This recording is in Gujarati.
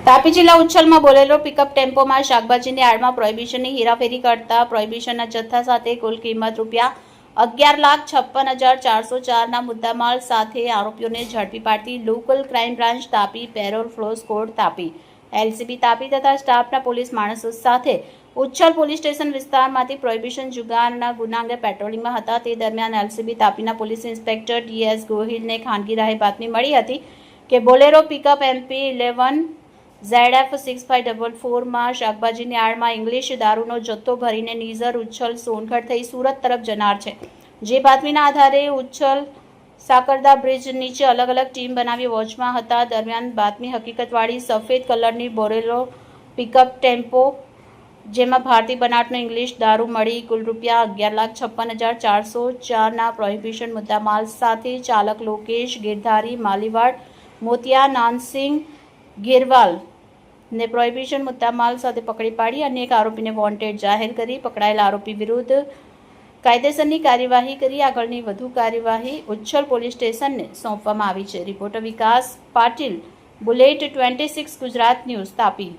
તાપી જિલ્લા ઉચ્છલમાં બોલેરો પિકઅપ ટેમ્પોમાં શાકભાજીની આડમાં પ્રોહિબિશનની હેરાફેરી કરતા પ્રોહિબિશનના જથ્થા સાથે કુલ કિંમત ₹11,56,404ના મુદ્દામાલ સાથે આરોપીઓને ઝડપી પાડતી local crime branch Tapi parole furlough squad Tapi LCB Tapi તથા સ્ટાફના પોલીસ માણસો સાથે ઉચ્છલ પોલીસ સ્ટેશન વિસ્તારમાંથી પ્રોહિબિશન જુગારના ગુના અંગે પેટ્રોલિંગમાં હતા। તે દરમિયાન એલસીબી તાપીના પોલીસ ઇન્સ્પેક્ટર ડીએસ ગોહિલને ખાનગી રાહે બાતમી મળી હતી કે બોલેરો પિકઅપ MP 11 ZF6544 માં શાકભાજીની આડમાં ઇંગ્લિશ દારૂનો જથ્થો ભરીને નીઝર ઉચ્છલ સોનગઢ થઈ સુરત તરફ જનાર છે। જે બાતમીના આધારે ઉચ્છલ સાકરદા બ્રિજ નીચે અલગ અલગ ટીમ બનાવી વોચમાં હતા। દરમિયાન બાતમી હકીકતવાળી સફેદ કલરની બોલેરો પિકઅપ ટેમ્પો જેમાં ભારતીય બનાવટનો ઇંગ્લિશ દારૂ મળી કુલ ₹11,56,404ના પ્રોહિબિશન મુદ્દામાલ સાથે ચાલક લોકેશ ગિરધારી માલીવાડ મોતિયા નાનસિંગ ગિરવાલ ને પ્રોહિબિશન મુદ્દામાલ સાથે પકડી પાડી અન્ય એક આરોપીને વોન્ટેડ જાહેર કરી પકડાયેલા આરોપી વિરુદ્ધ કાયદેસરની કાર્યવાહી કરી આગળની વધુ કાર્યવાહી ઉચ્છલ પોલીસ સ્ટેશનને સોંપવામાં આવી છે। રિપોર્ટર વિકાસ પાટીલ, બુલેટ 26 ગુજરાત ન્યૂઝ, તાપી।